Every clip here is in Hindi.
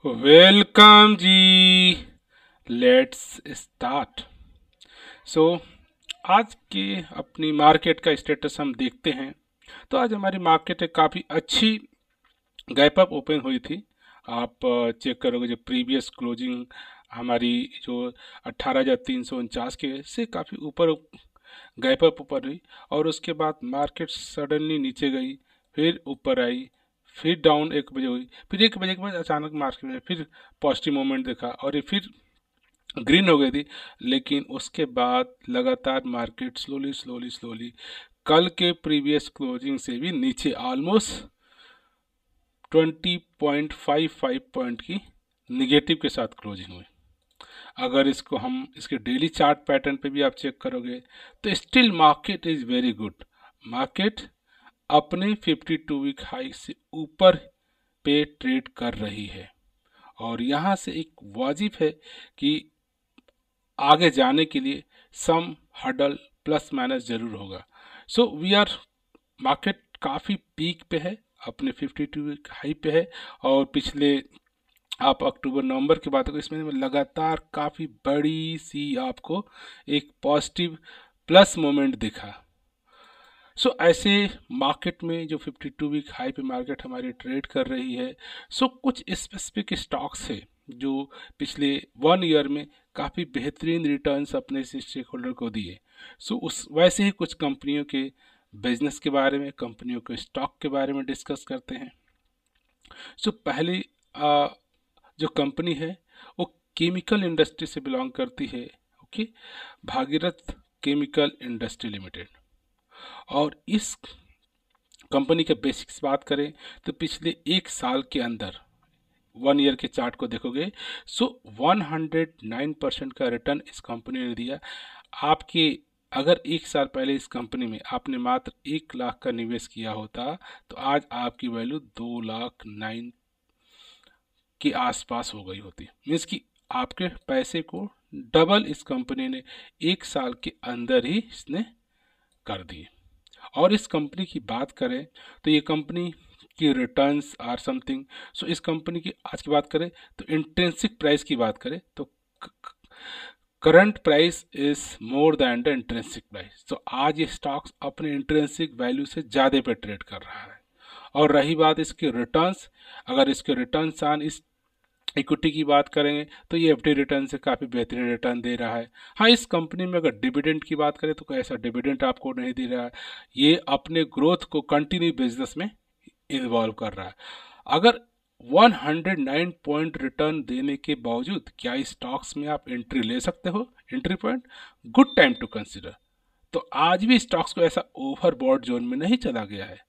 वेलकम जी। Let's start. सो आज के अपनी मार्केट का स्टेटस हम देखते हैं। तो आज हमारी मार्केट एक काफ़ी अच्छी गैप अप ओपन हुई थी। आप चेक करोगे जो प्रीवियस क्लोजिंग हमारी जो 18,349 के से काफ़ी ऊपर गैप अप ऊपर हुई, और उसके बाद मार्केट सडनली नीचे गई, फिर ऊपर आई, फिर डाउन 1 बजे हुई, फिर 1 बजे के बाद अचानक मार्केट में फिर पॉजिटिव मूवमेंट देखा और ये फिर ग्रीन हो गई थी। लेकिन उसके बाद लगातार मार्केट स्लोली स्लोली स्लोली कल के प्रीवियस क्लोजिंग से भी नीचे ऑलमोस्ट 20.55 पॉइंट की निगेटिव के साथ क्लोजिंग हुई। अगर इसको हम इसके डेली चार्ट पैटर्न पे भी आप चेक करोगे तो still market is very good. Market अपने 52 वीक हाई से ऊपर पे ट्रेड कर रही है, और यहाँ से एक वाजिब है कि आगे जाने के लिए सम हडल प्लस माइनस जरूर होगा। सो वी आर मार्केट काफ़ी पीक पे है, अपने 52 वीक हाई पे है, और पिछले आप अक्टूबर नवंबर की बात करें इसमें लगातार काफ़ी बड़ी सी आपको एक पॉजिटिव प्लस मोमेंट दिखा। सो ऐसे मार्केट में जो 52 वीक हाई पे मार्केट हमारी ट्रेड कर रही है, सो कुछ स्पेसिफिक स्टॉक्स है जो पिछले 1 ईयर में काफ़ी बेहतरीन रिटर्न्स अपने स्टेक होल्डर को दिए। सो उस वैसे ही कुछ कंपनियों के बिजनेस के बारे में, कंपनियों के स्टॉक के बारे में डिस्कस करते हैं। सो पहली जो कंपनी है वो केमिकल इंडस्ट्री से बिलोंग करती है। Okay, Bhagirath chemical industry limited. और इस कंपनी के बेसिक्स बात करें तो पिछले 1 साल के अंदर 1 ईयर के चार्ट को देखोगे, सो 109% का रिटर्न इस कंपनी ने दिया। आपके अगर 1 साल पहले इस कंपनी में आपने मात्र 1 लाख का निवेश किया होता तो आज आपकी वैल्यू 2,09,000 के आसपास हो गई होती। मीन्स कि आपके पैसे को डबल इस कंपनी ने 1 साल के अंदर ही इसने कर दिए। और इस कंपनी की बात करें तो ये कंपनी की रिटर्न्स आर समथिंग। सो इस कंपनी की आज की बात करें तो इंट्रिंसिक प्राइस की बात करें तो current price is more than the intrinsic price. तो आज ये स्टॉक्स अपने इंट्रिंसिक वैल्यू से ज़्यादा पे ट्रेड कर रहा है। और रही बात इसके रिटर्न्स, अगर इसके रिटर्न्स आन इस इक्विटी की बात करेंगे तो ये एफडी रिटर्न से काफ़ी बेहतरीन रिटर्न दे रहा है। हाँ, इस कंपनी में अगर डिविडेंड की बात करें तो कोई ऐसा डिविडेंड आपको नहीं दे रहा है। ये अपने ग्रोथ को कंटिन्यू बिजनेस में इन्वॉल्व कर रहा है। अगर 109 पॉइंट रिटर्न देने के बावजूद क्या इस स्टॉक्स में आप एंट्री ले सकते हो? Entry point good time to consider. तो आज भी स्टॉक्स को ऐसा ओवरबॉट जोन में नहीं चला गया है।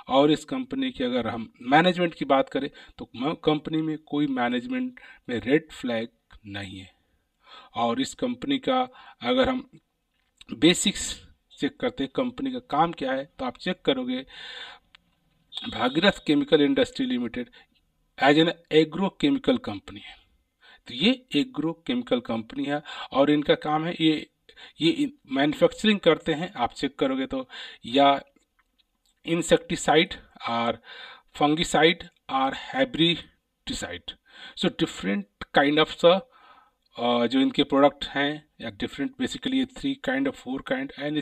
और इस कंपनी की अगर हम मैनेजमेंट की बात करें तो कंपनी में कोई मैनेजमेंट में रेड फ्लैग नहीं है। और इस कंपनी का अगर हम बेसिक्स चेक करते हैं कंपनी का काम क्या है तो आप चेक करोगे Bhagirath chemical industry limited as an agro chemical company है। तो ये एग्रो केमिकल कंपनी है और इनका काम है ये मैन्युफैक्चरिंग करते हैं। आप चेक करोगे तो या इंसेक्टिसाइड और फंगिसाइड और हेब्रिटिसाइड। सो डिफरेंट काइंड ऑफ जो इनके प्रोडक्ट हैं या different basically 3 kind of 4 kind and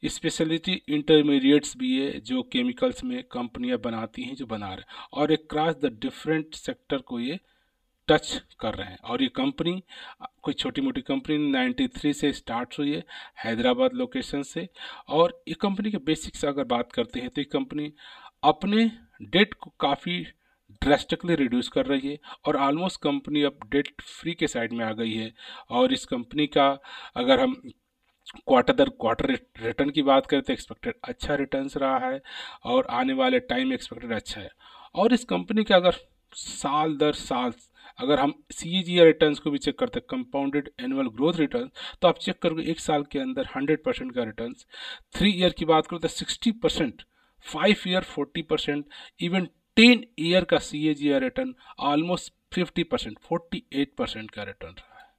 speciality intermediates भी है जो केमिकल्स में कंपनियां बनाती हैं जो बना रहे हैं, और एक क्रॉस द डिफरेंट सेक्टर को ये टच कर रहे हैं। और ये कंपनी कोई छोटी मोटी कंपनी 93 से स्टार्ट हुई है हैदराबाद लोकेशन से। और ये कंपनी के बेसिक्स अगर बात करते हैं तो ये कंपनी अपने डेट को काफ़ी ड्रेस्टिकली रिड्यूस कर रही है और ऑलमोस्ट कंपनी अब डेट फ्री के साइड में आ गई है। और इस कंपनी का अगर हम क्वार्टर दर क्वार्टर रिटर्न की बात करें तो एक्सपेक्टेड अच्छा रिटर्न्स रहा है और आने वाले टाइम एक्सपेक्टेड अच्छा है। और इस कंपनी का अगर साल दर साल अगर हम CAGR रिटर्न्स को भी चेक करते हैं कंपाउंडेड एनुअल ग्रोथ रिटर्न, तो आप चेक करोगे 1 साल के अंदर 100% का रिटर्न्स, 3 ईयर की बात करो तो 60%, 5 ईयर 40%, इवन 10 ईयर का CAGR रिटर्न ऑलमोस्ट 50%, 48% का रिटर्न रहा है।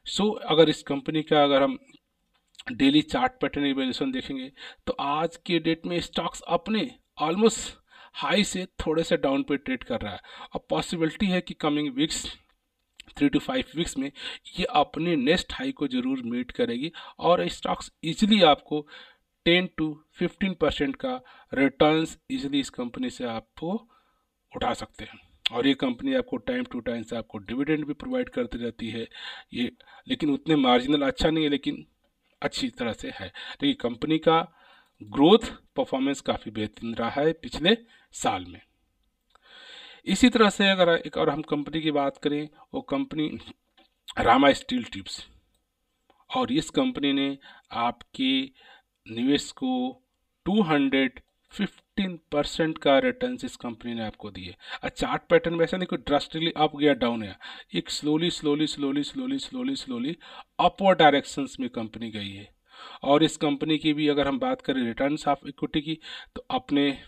सो अगर इस कंपनी का अगर हम डेली चार्ट पैटर्न इवेल्यूशन देखेंगे तो आज के डेट में स्टॉक्स अपने ऑलमोस्ट हाई से थोड़े से डाउन पे ट्रेड कर रहा है, और पॉसिबिलिटी है कि कमिंग वीक्स 3 to 5 वीक्स में ये अपने नेक्स्ट हाई को जरूर मीट करेगी, और स्टॉक्स इजीली आपको 10 to 15% का रिटर्न्स इजीली इस कंपनी से आपको उठा सकते हैं। और ये कंपनी आपको टाइम टू टाइम से आपको डिविडेंड भी प्रोवाइड करती रहती है ये, लेकिन उतने मार्जिनल अच्छा नहीं है, लेकिन अच्छी तरह से है। लेकिन कंपनी का ग्रोथ परफॉर्मेंस काफ़ी बेहतरीन रहा है पिछले साल में। इसी तरह से अगर एक और हम कंपनी की बात करें, वो कंपनी रामा स्टील ट्यूब्स, और इस कंपनी ने आपके निवेश को 215% का रिटर्न इस कंपनी ने आपको दिए। चार्ट पैटर्न में ऐसा नहीं कोई ड्रास्टिकली अप गया डाउन है, एक स्लोली अपवर्ड डायरेक्शंस में कंपनी गई है। और इस कंपनी की भी अगर हम बात करें रिटर्न्स ऑफ इक्विटी की, तो अपने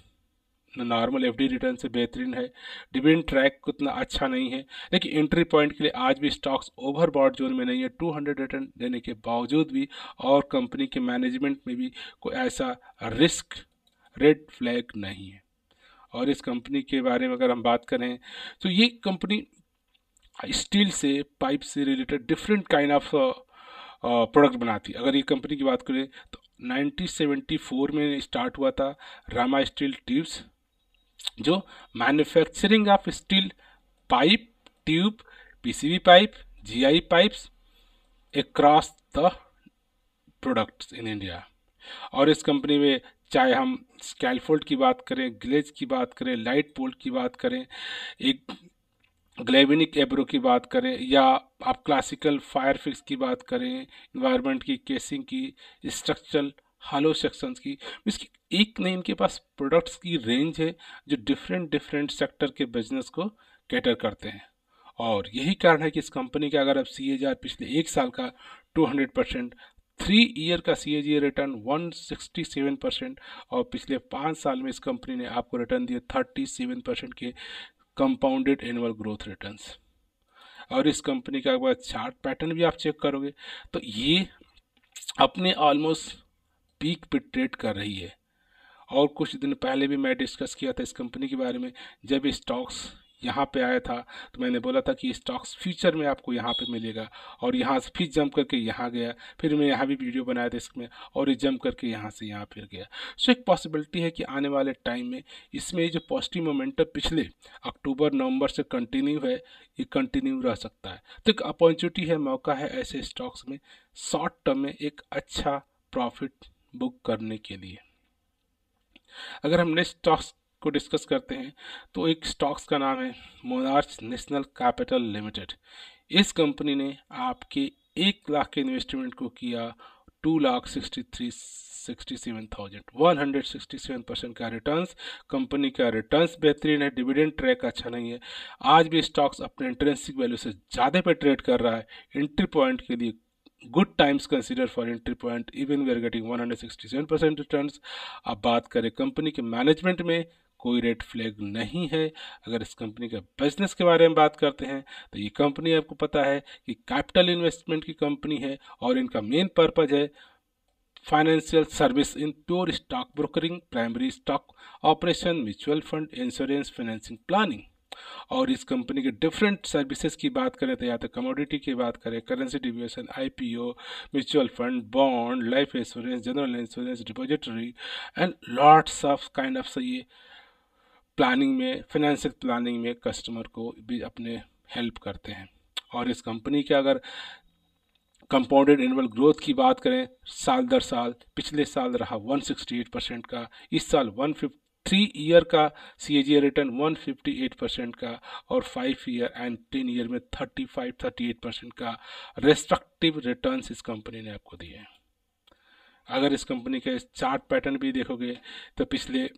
नॉर्मल एफडी रिटर्न से बेहतरीन है। डिविडेंड ट्रैक उतना अच्छा नहीं है, लेकिन एंट्री पॉइंट के लिए आज भी स्टॉक्स ओवरबॉट जोन में नहीं है 200 रिटर्न देने के बावजूद भी, और कंपनी के मैनेजमेंट में भी कोई ऐसा रिस्क रेड फ्लैग नहीं है। और इस कंपनी के बारे में अगर हम बात करें, तो ये कंपनी स्टील से, पाइप से related different kind of product बनाती है। अगर ये कंपनी की बात करें तो 1974 में स्टार्ट हुआ था रामा स्टील ट्यूब्स, जो manufacturing of steel pipe, tube, PCB pipe, GI pipes across the products in India. और इस कंपनी में चाहे हम स्कैलफोल्ड की बात करें, ग्लेज की बात करें, लाइट बोल्ट की बात करें, एक ग्लेविनिक एब्रो की बात करें, या आप क्लासिकल फायर फिक्स की बात करें, इन्वायरमेंट की, केसिंग की, स्ट्रक्चरल हालो सेक्शंस की, इसकी एक नहीं, इनके पास प्रोडक्ट्स की रेंज है जो डिफरेंट सेक्टर के बिजनेस को कैटर करते हैं। और यही कारण है कि इस कंपनी का अगर आप CAGR पिछले एक साल का 200%, 3 ईयर का CAGR रिटर्न 167%, और पिछले 5 साल में इस कंपनी ने आपको रिटर्न दिए 37% के कंपाउंडेड एनुअल ग्रोथ रिटर्न्स। और इस कंपनी का अगर चार्ट पैटर्न भी आप चेक करोगे तो ये अपने ऑलमोस्ट पीक पे ट्रेड कर रही है। और कुछ दिन पहले भी मैं डिस्कस किया था इस कंपनी के बारे में, जब स्टॉक्स यहाँ पे आया था तो मैंने बोला था कि स्टॉक्स फ्यूचर में आपको यहाँ पे मिलेगा, और यहाँ से फिर जंप करके यहाँ गया, फिर मैं यहाँ भी वीडियो बनाया था इसमें, और ये जंप करके यहाँ से यहाँ फिर गया। सो एक पॉसिबिलिटी है कि आने वाले टाइम में इसमें जो पॉजिटिव मोमेंटम पिछले अक्टूबर नवंबर से कंटिन्यू है, ये कंटिन्यू रह सकता है। तो एक अपॉर्चुनिटी है, मौका है ऐसे स्टॉक्स में शॉर्ट टर्म में एक अच्छा प्रॉफिट बुक करने के लिए। अगर हम नेक्स्ट स्टॉक्स को डिस्कस करते हैं तो एक स्टॉक्स का नाम है मोनार्च नेशनल कैपिटल लिमिटेड। इस कंपनी ने आपके 1 लाख के इन्वेस्टमेंट को किया 167% का रिटर्न्स। कंपनी का रिटर्न्स बेहतरीन है, डिविडेंड ट्रैक अच्छा नहीं है, आज भी स्टॉक्स अपने इंट्रिंसिक वैल्यू से ज़्यादा पे ट्रेड कर रहा है। एंट्री पॉइंट के लिए good times consider for entry point, even we are getting 167% returns. अब बात करें कंपनी के मैनेजमेंट में, कोई रेड फ्लैग नहीं है। अगर इस कंपनी का बिजनेस के बारे में बात करते हैं तो ये कंपनी आपको पता है कि कैपिटल इन्वेस्टमेंट की कंपनी है, और इनका मेन पर्पज है financial service in pure stock brokering, primary stock operation, mutual fund, insurance, financing, planning. और इस कंपनी के डिफरेंट सर्विसेज की बात करें तो या तो कमोडिटी की बात करें, currency deviation, IPO, mutual fund, bond, life insurance, general insurance, depository and lots of kind of ये प्लानिंग में, फाइनेंशियल प्लानिंग में कस्टमर को भी अपने हेल्प करते हैं। और इस कंपनी के अगर कंपाउंडेड एनुअल ग्रोथ की बात करें साल दर साल, पिछले साल रहा 168% का, इस साल 3 ईयर का CAGR रिटर्न 158% का, और 5 ईयर एंड 10 ईयर में 35-38% का रेस्ट्रक्टिव रिटर्न्स इस कंपनी ने आपको दिए हैं। अगर इस कंपनी के चार्ट पैटर्न भी देखोगे तो पिछले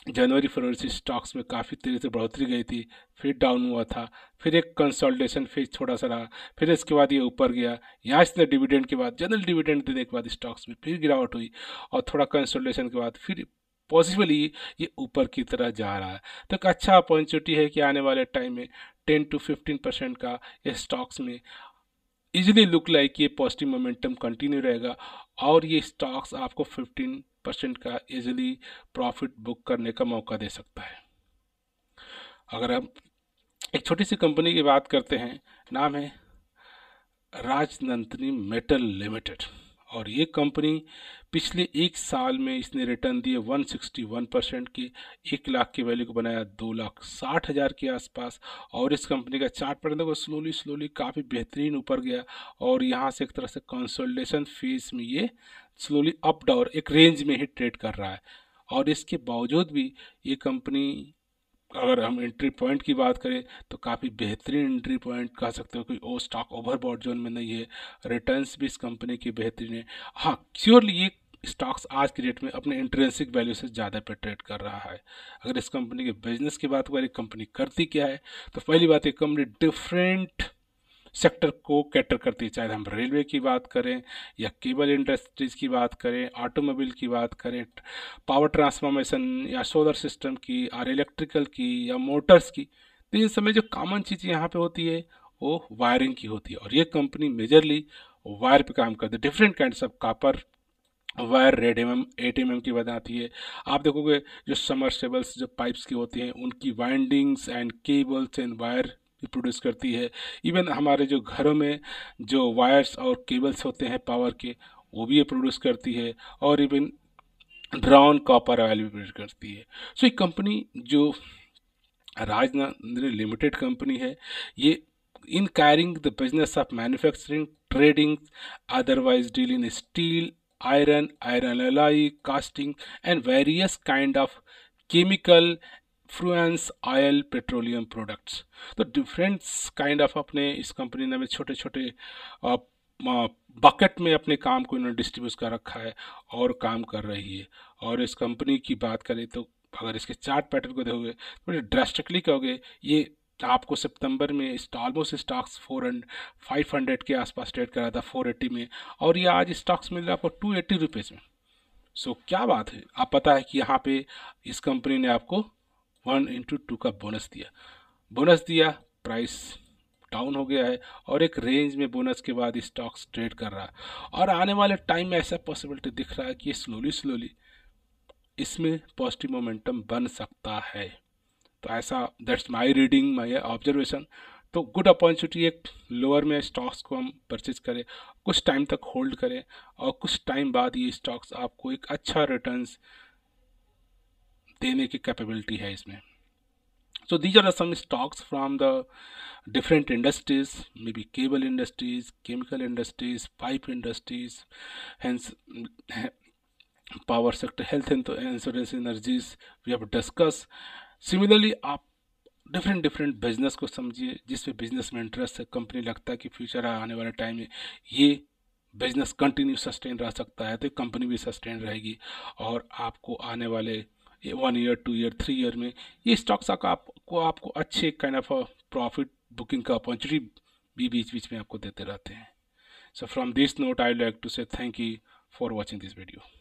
जनवरी फरवरी से स्टॉक्स में काफ़ी तेज़ी से बढ़ोतरी गई थी, फिर डाउन हुआ था, फिर एक कंसोलिडेशन फेज थोड़ा सा रहा, फिर इसके बाद ये ऊपर गया। यहाँ इसने डिविडेंड के बाद, जनरल डिविडेंड देने के बाद स्टॉक्स में फिर गिरावट हुई, और थोड़ा कंसोलिडेशन के बाद फिर पॉसिबली ये ऊपर की तरह जा रहा है। तो एक अच्छा अपॉर्चुनिटी है कि आने वाले टाइम में 10 to 15% का ये स्टॉक्स में इजीली लुक लाइक ये पॉजिटिव मोमेंटम कंटिन्यू रहेगा, और ये स्टॉक्स आपको 10% का इजीली प्रॉफिट बुक करने का मौका दे सकता है। अगर हम एक छोटी सी कंपनी की बात करते हैं, नाम है राजनंदिनी मेटल लिमिटेड, और ये कंपनी पिछले एक साल में इसने रिटर्न दिए 161% के, 1 लाख की वैल्यू को बनाया 2,60,000 के आसपास। और इस कंपनी का चार्ट पर देखो स्लोली स्लोली काफ़ी बेहतरीन ऊपर गया, और यहाँ से एक तरह से कंसोलिडेशन फेज में ये स्लोली अप डाउन एक रेंज में ही ट्रेड कर रहा है। और इसके बावजूद भी ये कंपनी, अगर हम एंट्री पॉइंट की बात करें तो काफ़ी बेहतरीन एंट्री पॉइंट कह सकते हो, कोई ओ स्टॉक ओवरबॉट जोन में नहीं है। रिटर्न्स भी इस कंपनी की बेहतरीन है। हाँ, श्योरली ये स्टॉक्स आज की डेट में अपने इंट्रेंसिक वैल्यू से ज़्यादा पे ट्रेड कर रहा है। अगर इस कंपनी के बिजनेस की बात करें, कंपनी करती क्या है, तो पहली बात है कंपनी डिफरेंट सेक्टर को कैटर करती है, चाहे हम रेलवे की बात करें या केबल इंडस्ट्रीज की बात करें, ऑटोमोबाइल की बात करें, पावर ट्रांसफॉर्मेशन या सोलर सिस्टम की और इलेक्ट्रिकल की या मोटर्स की। तो इन समय जो कॉमन चीज़ यहाँ पे होती है वो वायरिंग की होती है, और ये कंपनी मेजरली वायर पे काम करती है। Different kinds of copper wire, red M M 8 mm की बनाती है। आप देखोगे जो समरसेबल्स जो पाइप्स की होती हैं उनकी windings and cables and wire produce करती है। इवन हमारे जो घरों में जो वायर्स और केबल्स होते हैं पावर के, वो भी ये प्रोड्यूस करती है। और इवन ब्राउन कॉपर ऑयल भी प्रोड्यूस करती है। सो ये कंपनी जो राजनंदिनी लिमिटेड कंपनी है, ये in carrying the business of manufacturing, trading, otherwise deal in steel, iron alloy, casting, and various kind of chemical, Fluence oil, petroleum products. तो डिफरेंट काइंड ऑफ अपने इस कंपनी ने छोटे छोटे बकेट में अपने काम को इन्होंने डिस्ट्रीब्यूट कर रखा है और काम कर रही है। और इस कंपनी की बात करें तो अगर इसके चार्ट पैटर्न को देखोगे तो ड्रास्टिकली कहोगे, ये आपको सितंबर में ऑलमोस्ट स्टॉक्स 500 के आसपास ट्रेड कर रहा था 480 में, और ये आज स्टॉक्स मिल रहा है आपको 280 रुपीज़ में। सो क्या बात है, आप पता है कि यहाँ पे इस कंपनी ने आपको 1/2 का बोनस दिया, प्राइस डाउन हो गया है और एक रेंज में बोनस के बाद स्टॉक्स ट्रेड कर रहा है। और आने वाले टाइम में ऐसा पॉसिबिलिटी दिख रहा है कि स्लोली इसमें पॉजिटिव मोमेंटम बन सकता है। तो ऐसा that's my reading, my observation. तो गुड अपॉर्चुनिटी एक लोअर में स्टॉक्स को हम परचेज करें, कुछ टाइम तक होल्ड करें, और कुछ टाइम बाद ये स्टॉक्स आपको एक अच्छा रिटर्न्स देने की कैपेबिलिटी है इसमें। So these are some stocks from the different industries, maybe cable industries, chemical industries, pipe industries, hence power sector, health and insurance, energies we have discussed. Similarly, आप डिफरेंट बिजनेस को समझिए जिसमें बिजनेस में इंटरेस्ट है, कंपनी लगता है कि फ्यूचर आने वाले टाइम में ये बिजनेस कंटिन्यू सस्टेन रह सकता है, तो कंपनी भी सस्टेन रहेगी। और आपको आने वाले 1 ईयर, 2 ईयर, 3 ईयर में ये स्टॉक्स आपको अच्छे काइंड ऑफ प्रॉफिट बुकिंग का अपॉर्चुनिटी भी बीच बीच में आपको देते रहते हैं। So from this note I like to say thank you for watching this video.